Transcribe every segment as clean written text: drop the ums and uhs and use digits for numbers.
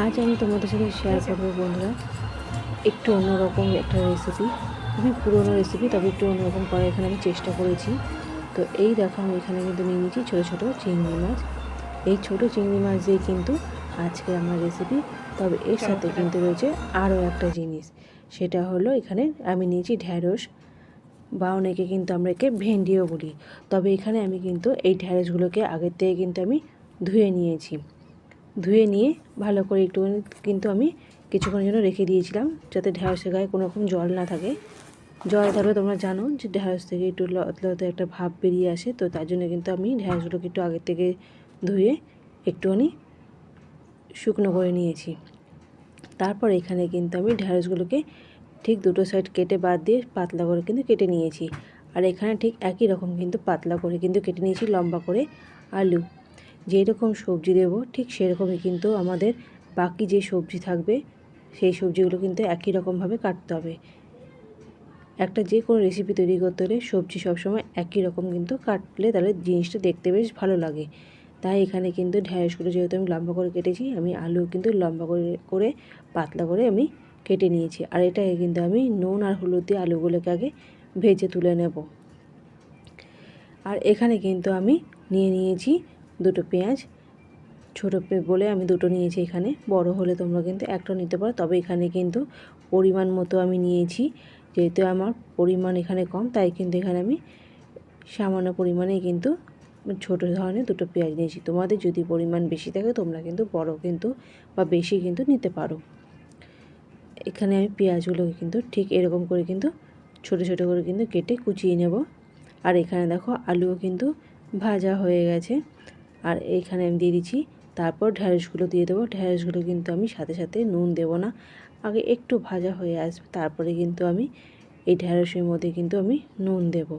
আজ আমি তোমাদের সাথে শেয়ার করবো বন্ধুরা একটু অন্যরকম একটা রেসিপি, খুবই পুরনো রেসিপি, তবে একটু অন্যরকম করার এখানে আমি চেষ্টা করেছি। তো এই দেখো আমি এখানে কিন্তু নিয়ে নিয়েছি ছোটো ছোটো চিংড়ি মাছ। এই ছোটো চিংড়ি মাছ দিয়ে কিন্তু আজকে আমার রেসিপি। তবে এর সাথে কিন্তু রয়েছে আরও একটা জিনিস, সেটা হলো এখানে আমি নিয়েছি ঢ্যাঁড়স, বা অনেকে কিন্তু আমরা একে ভেন্ডিও বলি। তবে এখানে আমি কিন্তু এই ঢ্যাঁড়সগুলোকে আগের থেকে কিন্তু আমি ধুয়ে নিয়েছি। ধুয়ে নিয়ে ভালো করে একটুখানি কিন্তু আমি কিছুক্ষণের জন্য রেখে দিয়েছিলাম, যাতে ঢ্যাঁড়সের গায়ে কোনো রকম জল না থাকে। জল থাকলে তোমরা জানো যে ঢ্যাঁড়স থেকে একটু লতে একটা ভাব বেরিয়ে আসে, তো তার জন্য কিন্তু আমি ঢ্যাঁড়সগুলোকে একটু আগের থেকে ধুয়ে একটুখানি শুকনো করে নিয়েছি। তারপর এখানে কিন্তু আমি ঢ্যাঁড়সগুলোকে ঠিক দুটো সাইড কেটে বাদ দিয়ে পাতলা করে কিন্তু কেটে নিয়েছি। আর এখানে ঠিক একই রকম কিন্তু পাতলা করে কিন্তু কেটে নিয়েছি লম্বা করে আলু। যেই রকম সবজি দেব ঠিক সেরকমই কিন্তু আমাদের বাকি যে সবজি থাকবে সেই সবজিগুলো কিন্তু একই রকমভাবে কাটতে হবে। একটা যে কোনো রেসিপি তৈরি করতে হলে সবজি সবসময় একই রকম কিন্তু কাটলে তাহলে জিনিসটা দেখতে বেশ ভালো লাগে। তাই এখানে কিন্তু ঢ্যাঁড়সগুলো যেহেতু আমি লম্বা করে কেটেছি, আমি আলু কিন্তু লম্বা করে পাতলা করে আমি কেটে নিয়েছি। আর এটাকে কিন্তু আমি নুন আর হলুদ দিয়ে আলুগুলোকে আগে ভেজে তুলে নেব। আর এখানে কিন্তু আমি নিয়ে নিয়েছি দুটো পেঁয়াজ, ছোটো বলে আমি দুটো নিয়েছি। এখানে বড় হলে তোমরা কিন্তু একটা নিতে পারো, তবে এখানে কিন্তু পরিমাণ মতো আমি নিয়েছি। যেহেতু আমার পরিমাণ এখানে কম, তাই কিন্তু এখানে আমি সামান্য পরিমাণেই কিন্তু ছোটো ধরনের দুটো পেঁয়াজ নিয়েছি। তোমাদের যদি পরিমাণ বেশি থাকে তোমরা কিন্তু বড় কিন্তু বা বেশি কিন্তু নিতে পারো। এখানে আমি পেঁয়াজগুলোকে কিন্তু ঠিক এরকম করে কিন্তু ছোটো ছোটো করে কিন্তু কেটে কুচিয়ে নেব। আর এখানে দেখো আলুও কিন্তু ভাজা হয়ে গেছে। আর এইখানে আমি দিয়ে দিচ্ছি, তারপর ঢ্যাঁড়সগুলো দিয়ে দেবো। ঢ্যাঁড়সগুলো কিন্তু আমি সাথে সাথে নুন দেব না, আগে একটু ভাজা হয়ে আসবে তারপরে কিন্তু আমি এই ঢ্যাঁড়সের মধ্যে কিন্তু আমি নুন দেব।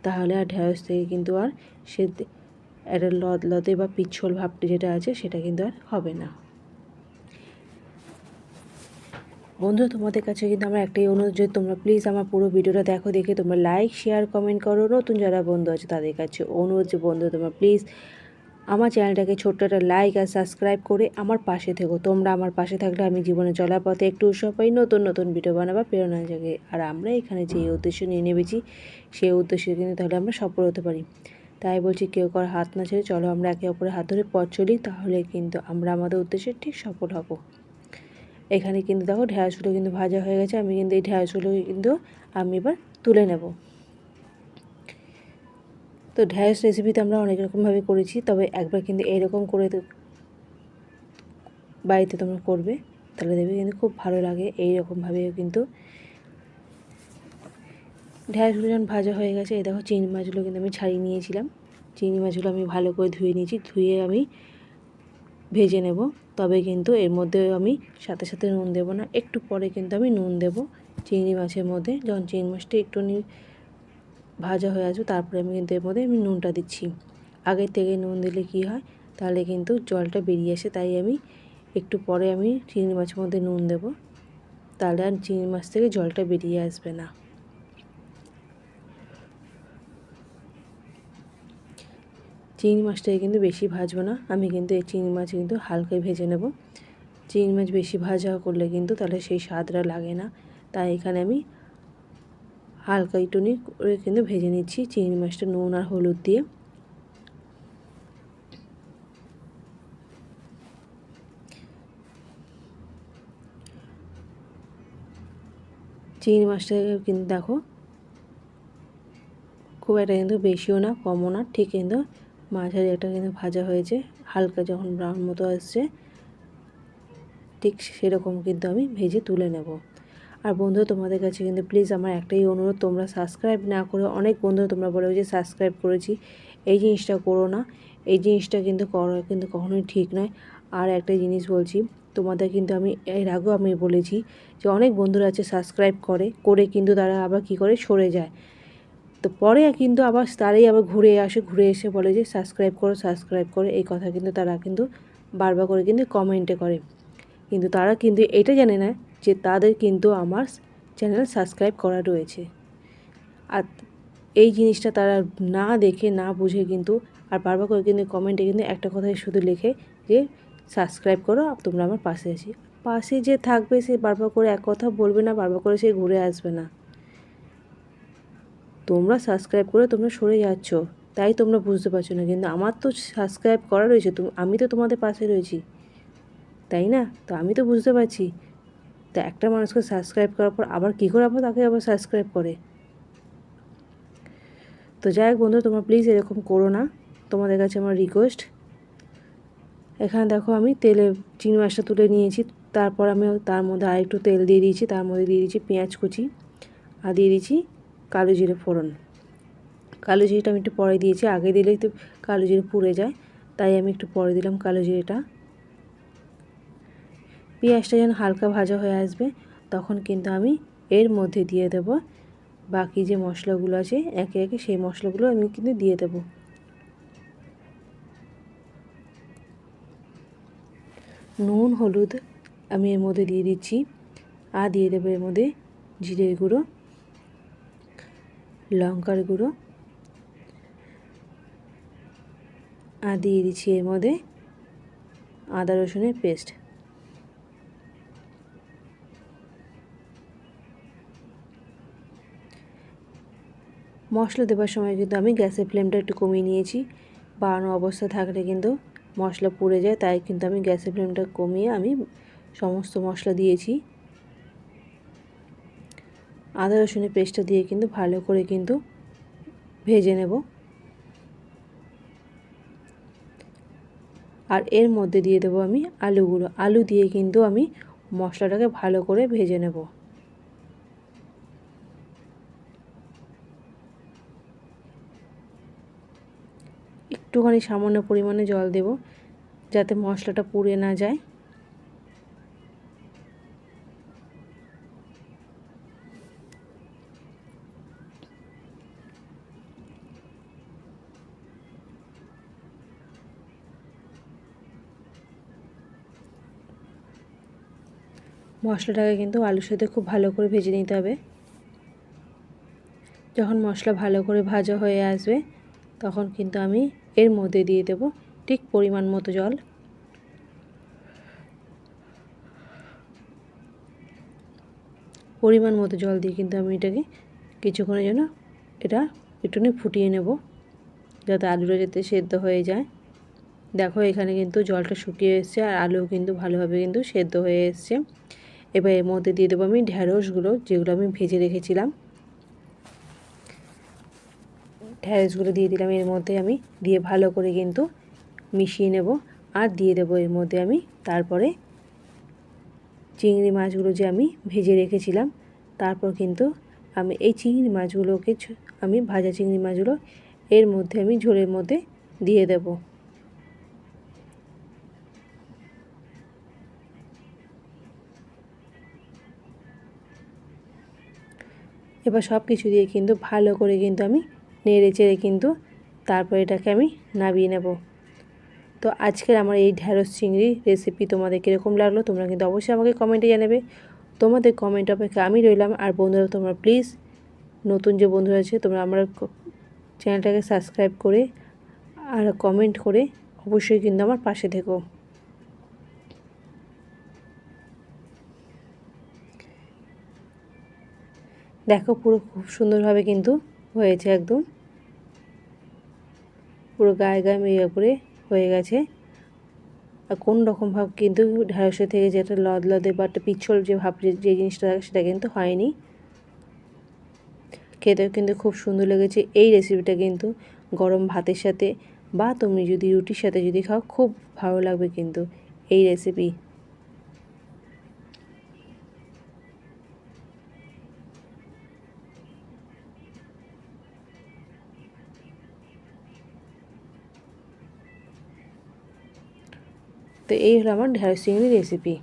তাহলে আর ঢ্যাঁড়স থেকে কিন্তু আর সে একটা লদে বা পিচ্ছল ভাবটি যেটা আছে সেটা কিন্তু আর হবে না। বন্ধু তোমাদের কাছে কিন্তু আমার একটাই অনুরোধ, যে তোমরা প্লিজ আমার পুরো ভিডিওটা দেখো, দেখে তোমরা লাইক শেয়ার কমেন্ট করো। নতুন যারা বন্ধু আছে তাদের কাছে অনুরোধ যে বন্ধু তোমরা প্লিজ আমার চ্যানেলটাকে ছোট্ট একটা লাইক আর সাবস্ক্রাইব করে আমার পাশে থেকো। তোমরা আমার পাশে থাকলে আমি জীবনে চলার পথে একটু উৎসাহ পাই, নতুন নতুন ভিডিও বানাবার প্রেরণা জাগে। আর আমরা এখানে যে উদ্দেশ্য নিয়ে নেমেছি সেই উদ্দেশ্যে কিন্তু তাহলে আমরা সফল হতে পারি। তাই বলছি কেউ কারো হাত না ছেড়ে চলো আমরা একে অপরের হাত ধরে পথ চলি, তাহলে কিন্তু আমরা আমাদের উদ্দেশ্যে ঠিক সফল হব। এখানে কিন্তু দেখো ঢ্যাঁড়সগুলো কিন্তু ভাজা হয়ে গেছে। আমি কিন্তু এই ঢ্যাঁড়সগুলো কিন্তু আমি এবার তুলে নেব। তো ঢ্যাঁড়স রেসিপিতে আমরা অনেক রকমভাবে করেছি, তবে একবার কিন্তু এরকম করে বাড়িতে তোমরা করবে, তাহলে দেখবে কিন্তু খুব ভালো লাগে। এইরকমভাবেও কিন্তু ঢ্যাঁড়সগুলো যখন ভাজা হয়ে গেছে, এই দেখো চিংড়ি মাছগুলো কিন্তু আমি ছাড়িয়ে নিয়েছিলাম। চিংড়ি মাছগুলো আমি ভালো করে ধুয়ে নিয়েছি, ধুয়ে আমি ভেজে নেব। তবে কিন্তু এর মধ্যে আমি সাথে সাথে নুন দেব না, একটু পরে কিন্তু আমি নুন দেব চিংড়ি মাছের মধ্যে। যখন চিংড়ি মাছটা একটু ভাজা হয়ে আসবে তারপরে আমি কিন্তু এর মধ্যে আমি নুনটা দিচ্ছি। আগের থেকে নুন দিলে কি হয়, তাহলে কিন্তু জলটা বেরিয়ে আসে। তাই আমি একটু পরে আমি চিংড়ি মাছের মধ্যে নুন দেব, তাহলে আর চিংড়ি মাছ থেকে জলটা বেরিয়ে আসবে না। চিংড়ি মাছটাকে কিন্তু বেশি ভাজবো না, আমি কিন্তু এই চিংড়ি মাছ কিন্তু হালকাই ভেজে নেব। চিংড়ি মাছ বেশি ভাজা করলে কিন্তু তাহলে সেই স্বাদটা লাগে না। তাই এখানে আমি হালকা একটুনি করে কিন্তু ভেজে নিচ্ছি চিংড়ি মাছটা নুন আর হলুদ দিয়ে। চিংড়ি মাছটাকে কিন্তু দেখো খুব একটা কিন্তু বেশিও না কমও না, ঠিক কিন্তু মাঝারি একটা কিন্তু ভাজা হয়েছে। হালকা যখন ব্রাউন মতো আসছে ঠিক সেরকম কিন্তু আমি ভেজে তুলে নেব। আর বন্ধু তোমাদের কাছে কিন্তু প্লিজ আমার একটাই অনুরোধ, তোমরা সাবস্ক্রাইব না করে, অনেক বন্ধু তোমরা বলো যে সাবস্ক্রাইব করেছি, এই জিনিসটা করো না। এই জিনিসটা কিন্তু করা কিন্তু কখনোই ঠিক নয়। আর একটা জিনিস বলছি তোমাদের, কিন্তু আমি এর আগেও আমি বলেছি যে অনেক বন্ধুরা আছে সাবস্ক্রাইব করে কিন্তু তারা আবার কি করে সরে যায়। তো পরে কিন্তু আবার তারাই আবার ঘুরে এসে বলে যে সাবস্ক্রাইব করো, এই কথা কিন্তু তারা কিন্তু বারবার করে কিন্তু কমেন্টে করে। কিন্তু তারা কিন্তু এটা জানে না যে তাদের কিন্তু আমার চ্যানেল সাবস্ক্রাইব করা রয়েছে। আর এই জিনিসটা তারা না দেখে না বুঝে কিন্তু আর বারবার করে কিন্তু কমেন্টে কিন্তু একটা কথাই শুধু লেখে যে সাবস্ক্রাইব করো, তোমরা আমার পাশে আছি। পাশে যে থাকবে সে বারবার করে এক কথা বলবে না, বারবার করে সে ঘুরে আসবে না। তোমরা সাবস্ক্রাইব করে তোমরা সরে যাচ্ছ, তাই তোমরা বুঝতে পারছো না, কিন্তু আমার তো সাবস্ক্রাইব করা রয়েছে, আমি তো তোমাদের পাশে রয়েছি, তাই না? তো আমি তো বুঝতে পারছি। তা একটা মানুষকে সাবস্ক্রাইব করার পর আবার কী করে আবার তাকে আবার সাবস্ক্রাইব করে? তো যাই হোক বন্ধু, তোমরা প্লিজ এরকম করো না, তোমাদের কাছে আমার রিকোয়েস্ট। এখানে দেখো আমি তেলে চিংড়ি মাছটা তুলে নিয়েছি, তারপর আমি তার মধ্যে আরেকটু তেল দিয়ে দিয়েছি, তার মধ্যে দিয়ে দিয়েছি পেঁয়াজ কুচি আর দিয়ে দিয়েছি কালো জিরে ফোড়ন। কালো জিরেটা আমি একটু পরে দিয়েছি, আগে দিলেই তো কালো জিরে পুড়ে যায়, তাই আমি একটু পরে দিলাম কালো জিরেটা। পেঁয়াজটা যেন হালকা ভাজা হয়ে আসবে তখন কিন্তু আমি এর মধ্যে দিয়ে দেব বাকি যে মশলাগুলো আছে, একে একে সেই মশলাগুলো আমি কিন্তু দিয়ে দেব। নুন হলুদ আমি এর মধ্যে দিয়ে দিচ্ছি, আর দিয়ে দেবো এর মধ্যে জিরের গুঁড়ো, লঙ্কার গুঁড়ো, আর দিয়ে দিচ্ছি এর মধ্যে আদা রসুনের পেস্ট। মশলা দেওয়ার সময় কিন্তু আমি গ্যাসের ফ্লেমটা একটু কমিয়ে নিয়েছি, বাড়ানো অবস্থা থাকলে কিন্তু মশলা পুড়ে যায়, তাই কিন্তু আমি গ্যাসের ফ্লেমটা কমিয়ে আমি সমস্ত মশলা দিয়েছি। আদা রসুনের পেস্টটা দিয়ে কিন্তু ভালো করে কিন্তু ভেজে নেব। আর এর মধ্যে দিয়ে দেবো আমি আলুগুলো, আলু দিয়ে কিন্তু আমি মশলাটাকে ভালো করে ভেজে নেব। একটুখানি সামান্য পরিমাণে জল দেব যাতে মশলাটা পুড়ে না যায়। মশলাটাকে কিন্তু আলুর সাথে খুব ভালো করে ভেজে নিতে হবে। যখন মশলা ভালো করে ভাজা হয়ে আসবে তখন কিন্তু আমি এর মধ্যে দিয়ে দেব ঠিক পরিমাণ মতো জল। পরিমাণ মতো জল দিয়ে কিন্তু আমি এটাকে কিছুক্ষণের জন্য এটা একটুখানি ফুটিয়ে নেব যাতে আলুটা যাতে সেদ্ধ হয়ে যায়। দেখো এখানে কিন্তু জলটা শুকিয়ে এসছে আর আলুও কিন্তু ভালোভাবে কিন্তু সেদ্ধ হয়ে এসছে। এবার এর মধ্যে দিয়ে দেবো আমি ঢ্যাঁড়সগুলো, যেগুলো আমি ভেজে রেখেছিলাম। ঢ্যাঁড়সগুলো দিয়ে দিলাম এর মধ্যে, আমি দিয়ে ভালো করে কিন্তু মিশিয়ে নেব। আর দিয়ে দেবো এর মধ্যে আমি তারপরে চিংড়ি মাছগুলো যে আমি ভেজে রেখেছিলাম, তারপর কিন্তু আমি এই চিংড়ি মাছগুলোকে আমি ভাজা চিংড়ি মাছগুলো এর মধ্যে আমি ঝোলের মধ্যে দিয়ে দেব। এবার সব কিছু দিয়ে কিন্তু ভালো করে কিন্তু আমি নেড়ে চেড়ে কিন্তু তারপর এটাকে আমি নামিয়ে নেব। তো আজকের আমার এই ঢ্যাঁড়স চিংড়ি রেসিপি তোমাদের কীরকম লাগলো তোমরা কিন্তু অবশ্যই আমাকে কমেন্টে জানাবে। তোমাদের কমেন্ট অপেক্ষা আমি রইলাম। আর বন্ধুরা তোমরা প্লিজ নতুন যে বন্ধুরা আছে তোমরা আমার চ্যানেলটাকে সাবস্ক্রাইব করে আর কমেন্ট করে অবশ্যই কিন্তু আমার পাশে থেকো। দেখো পুরো খুব সুন্দরভাবে কিন্তু হয়েছে, একদম পুরো গায়ে গায়ে মেয়ে করে হয়ে গেছে। আর কোন রকমভাবে কিন্তু ঢ্যাঁড়সের থেকে যেটা লদলদে বা একটা পিছল যে ভাব যে জিনিসটা থাকে সেটা কিন্তু হয়নি। খেতেও কিন্তু খুব সুন্দর লেগেছে। এই রেসিপিটা কিন্তু গরম ভাতের সাথে বা তুমি যদি রুটির সাথে যদি খাও খুব ভালো লাগবে কিন্তু এই রেসিপি। তো এই হলো আমার ঢ্যাঁড়স চিংড়ি রেসিপি।